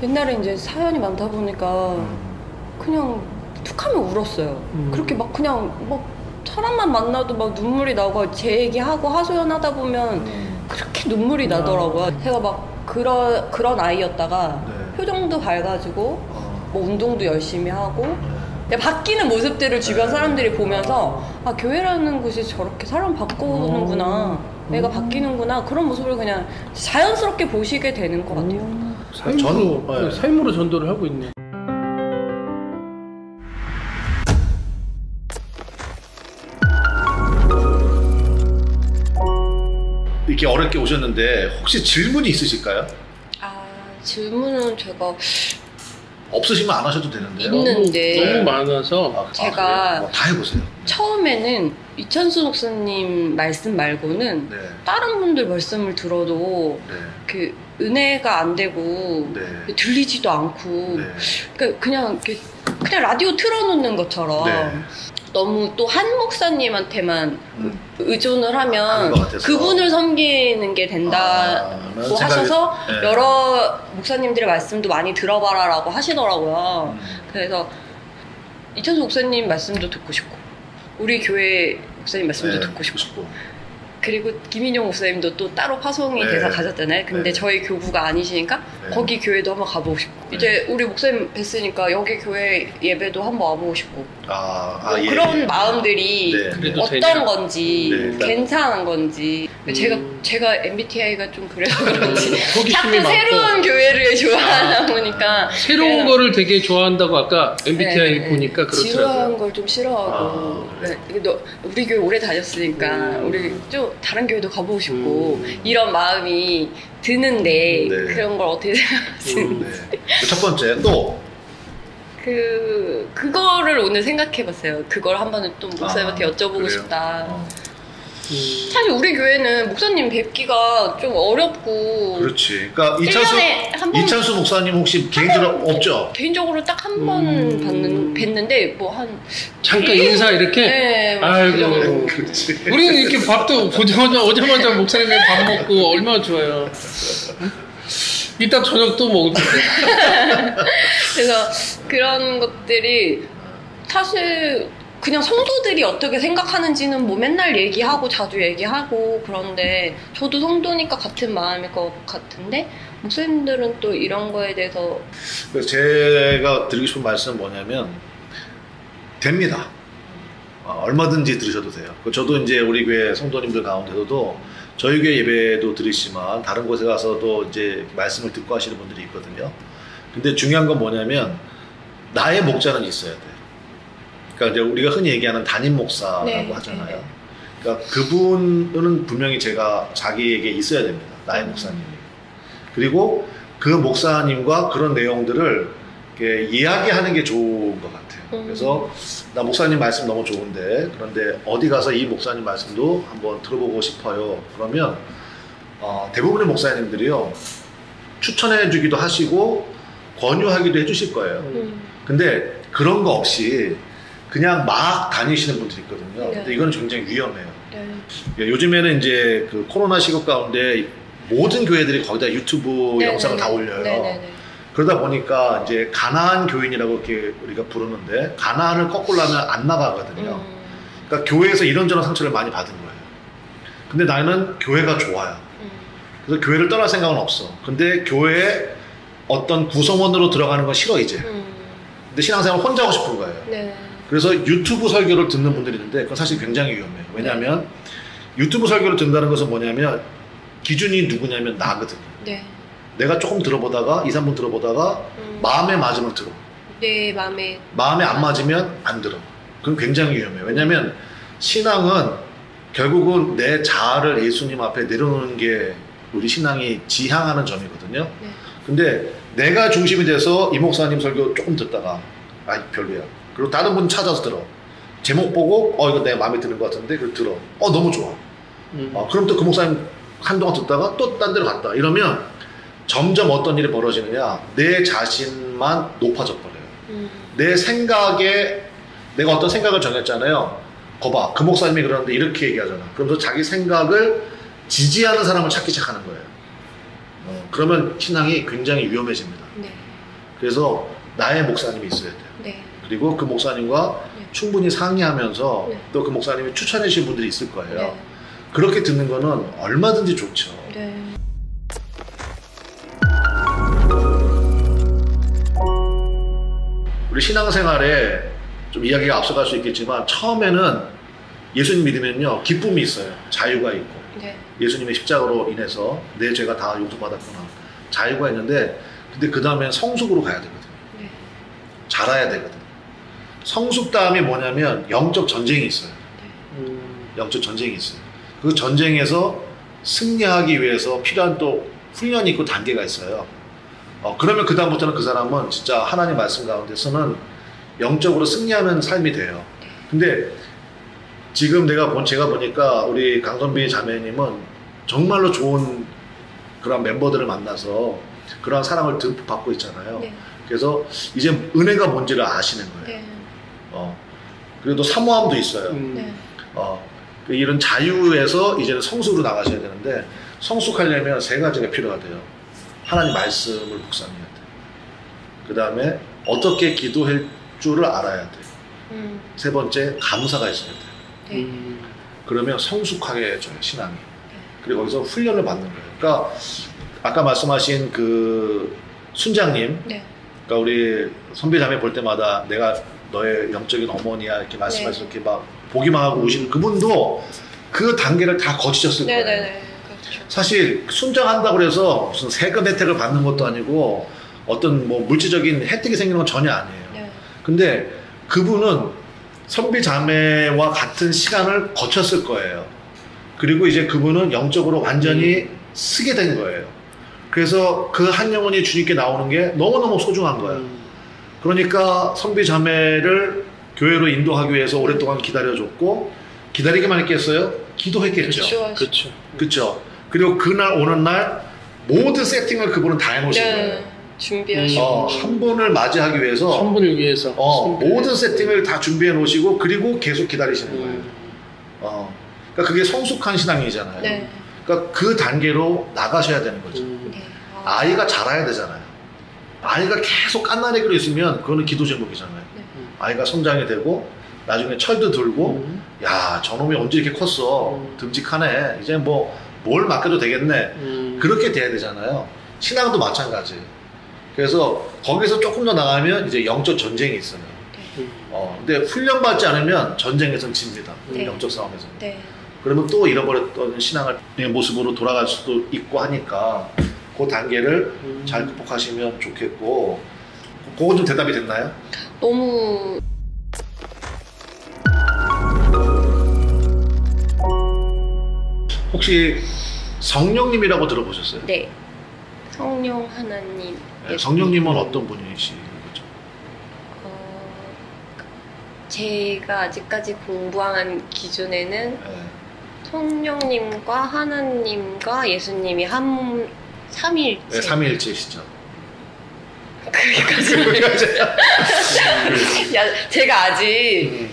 옛날에 이제 사연이 많다 보니까 그냥 툭하면 울었어요. 그렇게 막 그냥 막 사람만 만나도 막 눈물이 나고 제 얘기하고 하소연하다 보면 그렇게 눈물이 나더라고요. 제가 막 그런 아이였다가 표정도 밝아지고 뭐 운동도 열심히 하고 근데 바뀌는 모습들을 주변 사람들이 보면서 아, 교회라는 곳이 저렇게 사람 바꾸는구나, 애가 바뀌는구나, 그런 모습을 그냥 자연스럽게 보시게 되는 것 같아요. 삶으로 전도를 하고 있네. 이렇게 어렵게 오셨는데 혹시 질문이 있으실까요? 아, 질문은 제가 없으시면 안 하셔도 되는데요. 있는데 너무 많아서 제가 다 해보세요. 처음에는 이천수 목사님 말씀 말고는 다른 분들 말씀을 들어도 그 은혜가 안 되고 들리지도 않고 그냥 라디오 틀어놓는 것처럼 너무 또 한 목사님한테만 의존을 하면 그분을 섬기는 게 된다고 하셔서 여러 목사님들의 말씀도 많이 들어봐라 라고 하시더라고요. 그래서 이천수 목사님 말씀도 듣고 싶고 우리 교회 목사님 말씀도 듣고 싶고 그리고 김인용 목사님도 또 따로 파송이 돼서 가셨잖아요. 근데 저희 교부가 아니시니까 거기 교회도 한번 가보고 싶고 이제 우리 목사님 뵀으니까 여기 교회 예배도 한번 와보고 싶고 그런 마음들이 어떤 건지 괜찮은 건지 제가 MBTI가 좀 그래서 그런지 자꾸 새로운 교회를 좋아하다 보니까 새로운 거를 되게 좋아한다고 아까 MBTI 보니까 그렇더라고요. 지루한 걸 좀 싫어하고 우리 교회 오래 다녔으니까 우리 좀 다른 교회도 가보고 싶고 이런 마음이 드는데 그런 걸 어떻게 생각하시는지. 첫 번째 또 그거를 오늘 생각해봤어요. 그걸 한번은 또 목사님한테 여쭤보고 싶다. 사실 우리 교회는 목사님 뵙기가 좀 어렵고. 그렇지. 그러니까 이찬수 목사님 혹시 개인적으로 없죠? 개인적으로 딱 한 번 뵀는데 뭐 한 잠깐 인사 이렇게? 네. 아이고. 그렇지. 우리는 이렇게 밥도 오자마자 목사님이 밥 먹고 얼마나 좋아요. 이따 저녁 또 먹을 텐데. 그래서 그런 것들이 사실 그냥 성도들이 어떻게 생각하는지는 뭐 맨날 얘기하고 자주 얘기하고 그런데 저도 성도니까 같은 마음일 것 같은데 목사님들은 또 이런 거에 대해서 제가 드리고 싶은 말씀은 뭐냐면 됩니다. 얼마든지 들으셔도 돼요. 저도 이제 우리 교회 성도님들 가운데서도 저희 교회 예배도 들으시지만 다른 곳에 가서도 이제 말씀을 듣고 하시는 분들이 있거든요. 근데 중요한 건 뭐냐면 나의 목자는 있어야 돼요. 그러니까 이제 우리가 흔히 얘기하는 담임 목사라고 하잖아요. 그러니까 그분은 분명히 자기에게 있어야 됩니다. 나의 목사님이. 그리고 그 목사님과 그런 내용들을 이렇게 이야기하는 게 좋은 것 같아요. 그래서 나 목사님 말씀 너무 좋은데 그런데 어디 가서 이 목사님 말씀도 한번 들어보고 싶어요. 그러면 대부분의 목사님들이요 추천해 주기도 하시고 권유하기도 해주실 거예요. 근데 그런 거 없이 그냥 막 다니시는 분들이 있거든요. 근데 이건 굉장히 위험해요. 요즘에는 이제 그 코로나 시국 가운데 모든 교회들이 거기다 유튜브 영상을 다 올려요. 그러다 보니까 이제 가나안 교인이라고 이렇게 우리가 부르는데 가나안을 거꾸려면 안 나가거든요. 그러니까 교회에서 이런저런 상처를 많이 받은 거예요. 근데 나는 교회가 좋아요. 그래서 교회를 떠날 생각은 없어. 근데 교회에 어떤 구성원으로 들어가는 건 싫어 이제. 근데 신앙생활 혼자 하고 싶은 거예요. 그래서 유튜브 설교를 듣는 분들이 있는데 그건 사실 굉장히 위험해요. 왜냐하면 유튜브 설교를 듣는다는 것은 뭐냐면 기준이 누구냐면 나거든요. 내가 조금 들어보다가 2, 3분 들어보다가 마음에 맞으면 들어. 내 마음에 안 맞으면 안 들어. 그건 굉장히 위험해요. 왜냐하면 신앙은 결국은 내 자아를 예수님 앞에 내려놓는 게 우리 신앙이 지향하는 점이거든요. 근데 내가 중심이 돼서 이 목사님 설교 조금 듣다가 별로야. 그리고 다른 분 찾아서 들어. 제목 보고 이거 내가 마음에 드는 것 같은데 그걸 들어. 너무 좋아. 그럼 또 그 목사님 한동안 듣다가 또 딴 데로 갔다. 이러면 점점 어떤 일이 벌어지느냐 내 자신만 높아져 버려요. 내 생각에 내가 어떤 생각을 정했잖아요. 거봐 그 목사님이 그러는데 이렇게 얘기하잖아. 그러면서 자기 생각을 지지하는 사람을 찾기 시작하는 거예요. 그러면 신앙이 굉장히 위험해집니다. 그래서 나의 목사님이 있어야 돼요. 네. 그리고 그 목사님과 네. 충분히 상의하면서 네. 또 그 목사님이 추천해 주신 분들이 있을 거예요. 네. 그렇게 듣는 거는 얼마든지 좋죠. 네. 우리 신앙생활에 좀 이야기가 앞서갈 수 있겠지만 처음에는 예수님 믿으면요 기쁨이 있어요. 자유가 있고 네. 예수님의 십자가로 인해서 내 죄가 다 용서받았구나 자유가 있는데 근데 그 다음엔 성숙으로 가야 되거든요. 네. 자라야 되거든요. 성숙 다음이 뭐냐면 영적 전쟁이 있어요. 영적 전쟁이 있어요. 그 전쟁에서 승리하기 위해서 필요한 또 훈련이 있고 단계가 있어요. 그러면 그 다음부터는 그 사람은 진짜 하나님 말씀 가운데서는 영적으로 승리하는 삶이 돼요. 근데 지금 제가 보니까 우리 강선비 자매님은 정말로 좋은 그런 멤버들을 만나서 그런 사랑을 듬뿍 받고 있잖아요. 네. 그래서 이제 은혜가 뭔지를 아시는 거예요. 네. 그래도 사모함도 있어요. 네. 이런 자유에서 이제는 성숙으로 나가셔야 되는데 성숙하려면 3가지가 필요하대요. 하나님 말씀을 묵상해야 돼요. 그 다음에 어떻게 기도할 줄을 알아야 돼요. 3번째 감사가 있어야 돼요. 네. 그러면 성숙하게 해줘요, 신앙이. 그리고 거기서 훈련을 받는 거예요. 그러니까 아까 말씀하신 그 순장님, 네. 그러니까 우리 선배자매 볼 때마다 내가 너의 영적인 어머니야 이렇게 말씀하셔서 이렇게 막 보기만 하고 오시는 그분도 그 단계를 다 거치셨을 거예요. 네네네. 그렇죠. 사실 순장한다고 해서 무슨 세금 혜택을 받는 것도 아니고 어떤 뭐 물질적인 혜택이 생기는 건 전혀 아니에요. 네. 근데 그분은 선비 자매와 같은 시간을 거쳤을 거예요. 그리고 이제 그분은 영적으로 완전히 쓰게 된 거예요. 그래서 그 한 영혼이 주님께 나오는 게 너무너무 소중한 거예요. 그러니까 선비 자매를 교회로 인도하기 위해서 오랫동안 기다려줬고 기다리기만 했겠어요? 기도했겠죠. 그렇죠. 그렇죠. 그리고 그날 오는 날 모든 세팅을 그분은 다 해놓으신 네. 거예요. 준비하시고 한 분을 맞이하기 위해서 한 분을 위해서 모든 세팅을 다 준비해 놓으시고 그리고 계속 기다리시는 거예요. 그러니까 그게 성숙한 신앙이잖아요. 네. 그러니까 그 단계로 나가셔야 되는 거죠. 네. 아이가 자라야 되잖아요. 아이가 계속 깐나내기로 있으면 그거는 기도 제목이잖아요. 네. 아이가 성장이 되고 나중에 철도 들고 야 저놈이 언제 이렇게 컸어 듬직하네 이제 뭐 뭘 맡겨도 되겠네 그렇게 돼야 되잖아요. 신앙도 마찬가지예요. 그래서 거기서 조금 더 나가면 이제 영적 전쟁이 있어요. 네. 근데 훈련받지 않으면 전쟁에선 집니다. 네. 영적 싸움에서. 네. 그러면 또 잃어버렸던 신앙의 모습으로 돌아갈 수도 있고 하니까 그 단계를 잘 극복하시면 좋겠고. 그건 좀 대답이 됐나요? 너무 혹시 성령님이라고 들어보셨어요? 네. 성령 하나님. 네, 성령님은 어떤 분이신 거죠? 제가 아직까지 공부한 기준에는 네. 성령님과 하나님과 예수님이 삼위일체. 네, 삼위일체시죠. 거기까지. 야, 제가 아직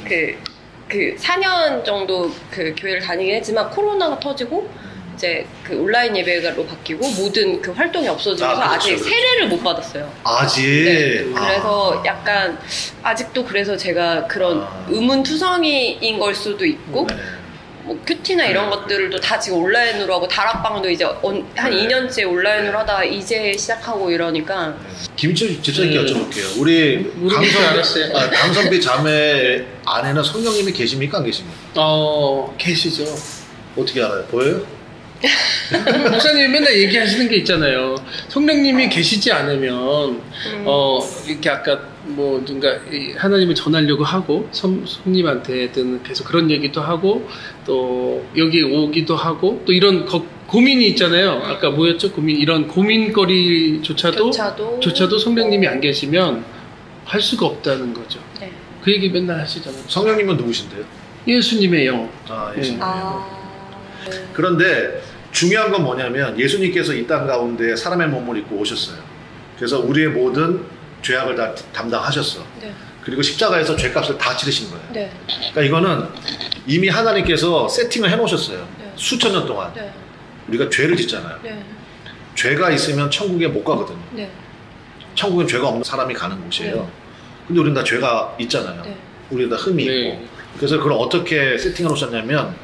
그 4년 정도 그 교회를 다니긴 했지만 코로나가 터지고 이제 그 온라인 예배로 바뀌고 모든 그 활동이 없어지면서 그렇죠, 아직 그렇죠. 세례를 못 받았어요. 아직? 네. 그래서 약간 아직도 그래서 제가 그런 의문투성이인 걸 수도 있고 네. 뭐 큐티나 이런 것들도 다 지금 온라인으로 하고 다락방도 이제 한 2년째 온라인으로 하다가 이제 시작하고 이러니까 김철 집사님께 여쭤볼게요. 우리 강선비 자매 안에는 성령님이 계십니까 안 계십니까? 계시죠. 어떻게 알아요? 보여요? 목사님이 맨날 얘기하시는 게 있잖아요. 성령님이 계시지 않으면 이렇게 아까 뭐 누군가 하나님을 전하려고 하고 손님한테든 계속 그런 얘기도 하고 또 여기 오기도 하고 또 이런 고민이 있잖아요. 아까 뭐였죠? 이런 고민거리조차도 성령님이 안 계시면 할 수가 없다는 거죠. 네. 그 얘기 맨날 하시잖아요. 성령님은 누구신데요? 예수님의 영. 예수님의 영. 그런데 중요한 건 뭐냐면 예수님께서 이 땅 가운데 사람의 몸을 입고 오셨어요. 그래서 우리의 모든 죄악을 다 담당하셨어. 네. 그리고 십자가에서 죄값을 다 치르신 거예요. 네. 그러니까 이거는 이미 하나님께서 세팅을 해놓으셨어요. 네. 수천 년 동안. 네. 우리가 죄를 짓잖아요. 네. 죄가 있으면 천국에 못 가거든요. 네. 천국은 죄가 없는 사람이 가는 곳이에요. 네. 근데 우리는 다 죄가 있잖아요. 네. 우리는 다 흠이 네. 있고. 그래서 그걸 어떻게 세팅을 하셨냐면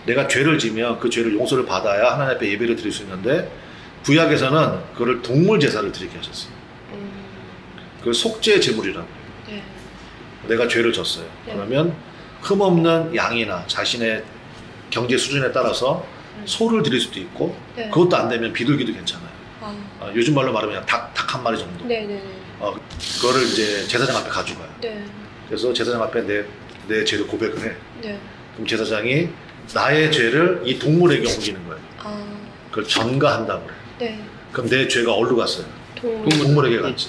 내가 죄를 지면 그 죄를 용서를 받아야 하나님 앞에 예배를 드릴 수 있는데 구약에서는 그걸 동물 제사를 드리게 하셨어요. 그걸 속죄 제물이라고 해요. 네. 내가 죄를 졌어요. 네. 그러면 흠없는 양이나 자신의 경제 수준에 따라서 소를 드릴 수도 있고 네. 그것도 안 되면 비둘기도 괜찮아요. 아. 요즘 말로 말하면 닭 한 마리 정도. 네네네. 그거를 이제 제사장 앞에 가져가요. 네. 그래서 제사장 앞에 내 죄를 고백을 해. 네. 그럼 제사장이 나의 죄를 이 동물에게 옮기는 거예요. 아. 그걸 전가한다고 그래. 네. 그럼 내 죄가 어디로 갔어요? 동물에게 갔지.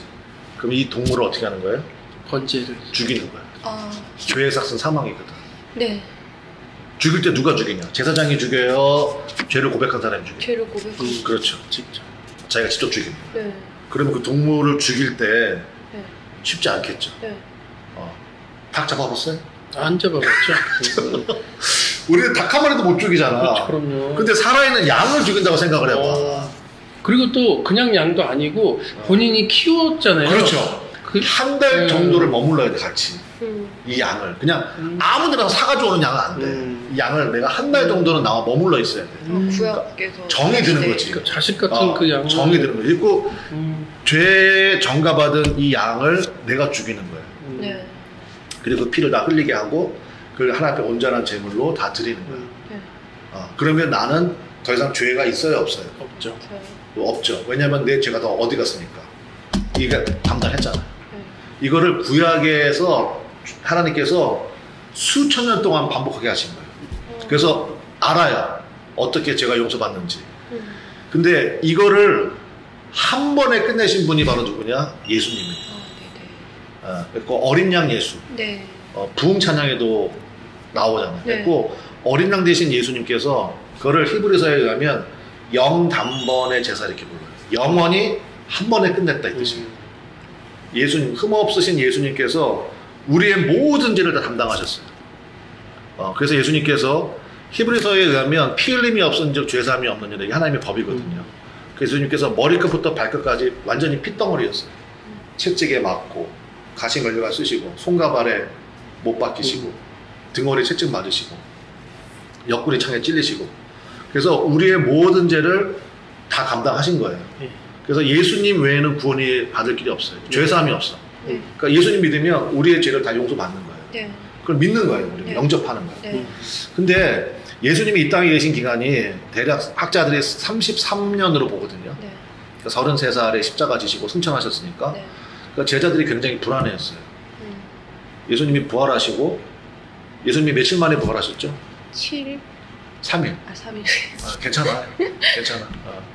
그럼 이 동물을 어떻게 하는 거예요? 번제를 죽이는 거예요. 아. 죄의 삭은 사망이거든. 네. 죽일 때 누가 죽이냐? 제사장이 죽여요? 죄를 고백한 사람이 죽여요? 죄를 고백하고. 그렇죠. 직접. 자기가 직접 죽입니다. 네. 그러면 그 동물을 죽일 때 네. 쉽지 않겠죠. 네. 닭 잡아봤어요? 안 잡아봤죠. 우리는 닭 한 마리도 못 죽이잖아. 그렇죠, 그럼요. 근데 살아있는 양을 죽인다고 생각을 해봐. 그리고 또 그냥 양도 아니고 본인이 키웠잖아요. 그렇죠. 한 달 정도를 머물러야 돼, 같이. 이 양을. 그냥 아무 데나 사가지고 오는 양은 안 돼. 이 양을 내가 한 달 정도는 나와 머물러 있어야 돼. 구약에서. 정이 드는 거지. 그러니까 자식 같은 그 양을. 정이 드는 거지. 그리고 죄 정가받은 이 양을 내가 죽이는 거예요. 네. 그리고 그 피를 다 흘리게 하고 그걸 하나님 앞에 온전한 제물로 다 드리는 거예요. 네. 그러면 나는 더 이상 죄가 있어요, 없어요? 없죠. 없죠. 왜냐면 내 죄가 더 어디 갔습니까? 이게 담당했잖아요. 이거를 구약에서 하나님께서 수천 년 동안 반복하게 하신 거예요. 그래서 알아요. 어떻게 죄가 용서받는지. 근데 이거를 한 번에 끝내신 분이 바로 누구냐? 예수님이에요. 그리고 어린 양 예수. 네. 부흥 찬양에도 나오잖아요. 네. 그리고 어린 양 대신 예수님께서 그거를 히브리서에 의하면 영단번의 제사 이렇게 불러요. 영원히 한 번에 끝냈다 이 뜻이에요. 예수님, 흠없으신 예수님께서 우리의 모든 죄를 다 담당하셨어요. 그래서 예수님께서 히브리서에 의하면 피 흘림이 없은즉 죄사함이 없느니라. 이게 하나님의 법이거든요. 그래서 예수님께서 머리끝부터 발끝까지 완전히 핏덩어리였어요. 채찍에 맞고 가시 걸려가 쓰시고 손가발에 못 박히시고 등허리에 채찍 맞으시고 옆구리 창에 찔리시고 그래서 우리의 모든 죄를 다 감당하신 거예요. 그래서 예수님 외에는 구원이 받을 길이 없어요. 죄사함이 없어. 그러니까 예수님 믿으면 우리의 죄를 다 용서받는 거예요. 그걸 믿는 거예요. 우리 영접하는 거예요. 근데 예수님이 이 땅에 계신 기간이 대략 학자들이 33년으로 보거든요. 33살에 십자가 지시고 승천하셨으니까 그러니까 제자들이 굉장히 불안해했어요. 예수님이 부활하시고 예수님이 며칠 만에 부활하셨죠? 7일? 3일. 3일. 괜찮아. 괜찮아.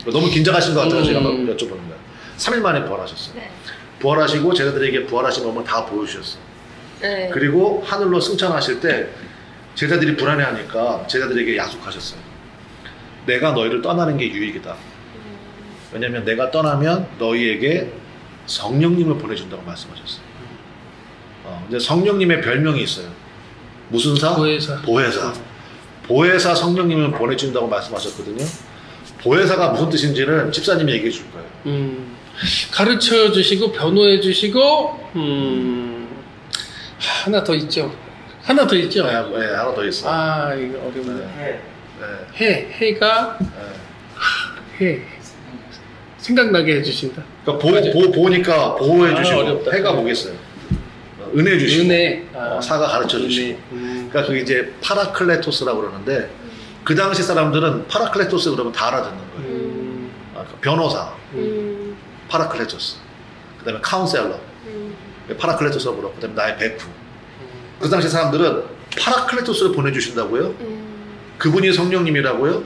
너무 긴장하신 것 같아서 제가 여쭤보는 거예요. 3일 만에 부활하셨어요. 네. 부활하시고 제자들에게 부활하신 몸을 다 보여주셨어요. 네. 그리고 하늘로 승천하실 때 제자들이 불안해하니까 제자들에게 약속하셨어요. 내가 너희를 떠나는 게 유익이다. 왜냐하면 내가 떠나면 너희에게 성령님을 보내준다고 말씀하셨어요. 이제 성령님의 별명이 있어요. 무슨 사? 보혜사. 보혜사. 보혜사 성령님을 보내준다고 말씀하셨거든요. 보혜사가 무슨 뜻인지는 집사님이 얘기해 줄 거예요. 가르쳐 주시고 변호해 주시고 하나 더 있죠. 하나 더 있죠. 네, 하나 더 있어. 아 이거 어렵네. 해가 해 생각나게 해주신다. 그러니까 보니까 보호해 주시고 어렵다. 해가 뭐겠어요? 은혜 주시고 은혜. 사가 가르쳐 주시고. 그러니까 그게 이제 파라클레토스라고 그러는데 그 당시 사람들은 파라클레토스 그러면 다 알아듣는 거예요. 변호사, 파라클레토스. 그다음에 카운셀러, 파라클레토스라고 그러고 그다음에 나의 베프. 그 당시 사람들은 파라클레토스를 보내주신다고요? 그분이 성령님이라고요?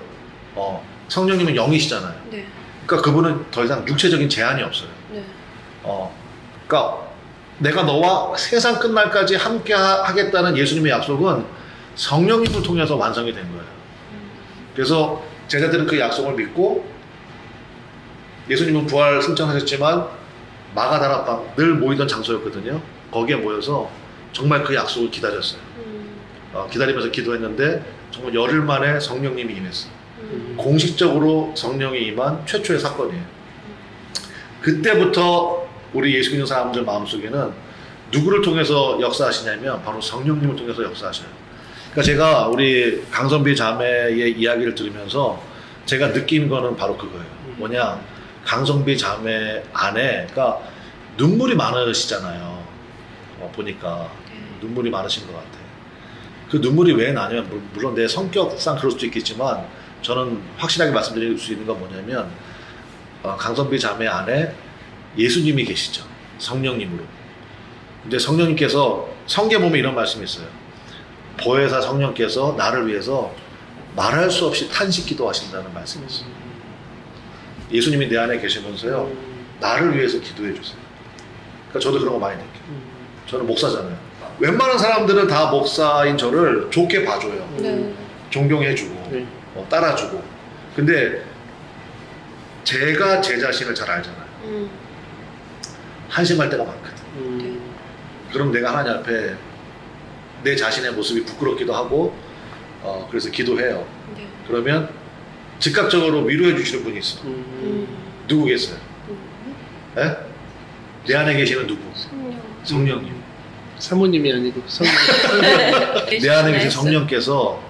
성령님은 영이시잖아요. 네. 그러니까 그분은 더 이상 육체적인 제한이 없어요. 네. 그러니까 내가 너와 세상 끝날까지 함께 하겠다는 예수님의 약속은 성령님을 통해서 완성이 된 거예요. 그래서 제자들은 그 약속을 믿고 예수님은 부활 승천하셨지만 마가다락방 늘 모이던 장소였거든요. 거기에 모여서 정말 그 약속을 기다렸어요. 기다리면서 기도했는데 정말 열흘 만에 성령님이 임했어요. 공식적으로 성령이 임한 최초의 사건이에요. 그때부터 우리 예수 믿는 사람들 마음속에는 누구를 통해서 역사하시냐면 바로 성령님을 통해서 역사하셔요. 그러니까 제가 우리 강선비 자매의 이야기를 들으면서 제가 느낀 거는 바로 그거예요. 뭐냐, 강선비 자매 안에 그러니까 눈물이 많으시잖아요. 보니까 눈물이 많으신 것 같아요. 그 눈물이 왜 나냐면 물론 내 성격상 그럴 수도 있겠지만 저는 확실하게 말씀드릴 수 있는 건 뭐냐면 강선비 자매 안에 예수님이 계시죠. 성령님으로. 근데 성령님께서 성경에 보면 이런 말씀이 있어요. 보혜사 성령께서 나를 위해서 말할 수 없이 탄식 기도하신다는 말씀이 있어요. 예수님이 내 안에 계시면서요, 나를 위해서 기도해 주세요. 그러니까 저도 그런 거 많이 느껴요. 저는 목사잖아요. 웬만한 사람들은 다 목사인 저를 좋게 봐줘요. 존경해주고 따라주고. 근데 제가 제 자신을 잘 알잖아요. 한심할 때가 많거든. 그럼 내가 하나님 앞에 내 자신의 모습이 부끄럽기도 하고 그래서 기도해요. 그러면 즉각적으로 위로해 주시는 분이 있어. 누구겠어요? 네? 내 안에 계시는 누구? 성령님. 사모님이 아니고 성령. 내 안에 계신 성령께서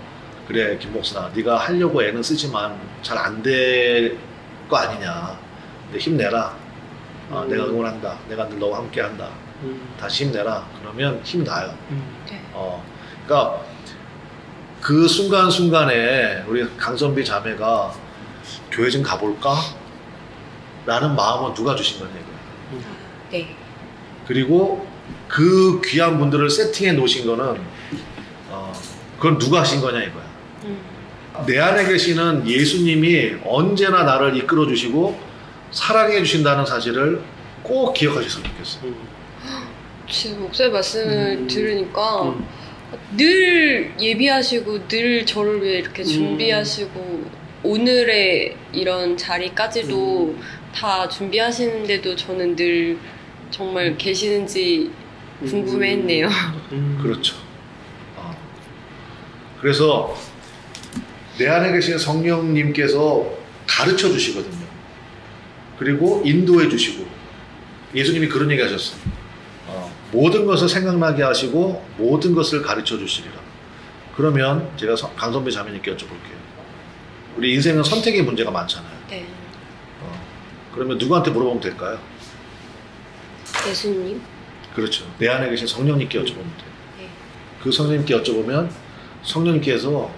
그래 김 목사 네가 하려고 애는 쓰지만 잘 안 될 거 아니냐. 근데 힘내라. 내가 응원한다. 내가 늘 너와 함께한다. 다시 힘내라. 그러면 힘이 나요. 그러니까 그 순간순간에 우리 강선비 자매가 교회 좀 가볼까? 라는 마음은 누가 주신 거냐 이거예요. 네. 그리고 그 귀한 분들을 세팅해 놓으신 거는 그건 누가 하신 거냐 이거야. 내 안에 계시는 예수님이 언제나 나를 이끌어 주시고 사랑해 주신다는 사실을 꼭 기억하셨으면 좋겠어요. 지금 목사님 말씀을 들으니까 늘 예비하시고 늘 저를 위해 이렇게 준비하시고 오늘의 이런 자리까지도 다 준비하시는데도 저는 늘 정말 계시는지 궁금해했네요. 그렇죠. 그래서 내 안에 계신 성령님께서 가르쳐 주시거든요. 그리고 인도해 주시고 예수님이 그런 얘기 하셨어요. 모든 것을 생각나게 하시고 모든 것을 가르쳐 주시리라. 그러면 제가 강선배 자매님께 여쭤볼게요. 우리 인생은 선택의 문제가 많잖아요. 네. 그러면 누구한테 물어보면 될까요? 예수님. 그렇죠. 내 안에 계신 성령님께 여쭤보면 돼요. 네. 그 성령님께 여쭤보면 성령님께서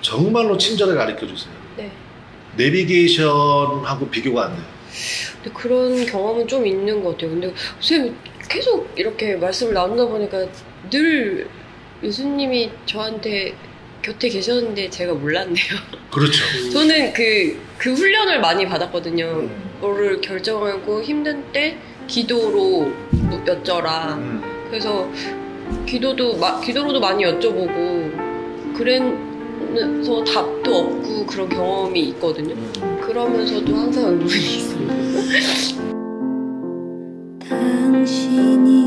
정말로 친절하게 가르쳐 주세요. 네. 내비게이션하고 비교가 안 돼요. 근데 그런 경험은 좀 있는 것 같아요. 근데 선생님 계속 이렇게 말씀을 나누다 보니까 늘 예수님이 저한테 곁에 계셨는데 제가 몰랐네요. 그렇죠. 저는 그 훈련을 많이 받았거든요. 뭐를 결정하고 힘든 때 기도로 여쭤라. 그래서 기도로도 많이 여쭤보고 그래서 답도 없고 그런 경험이 있거든요. 그러면서도 항상 의문이 있어요. 당신이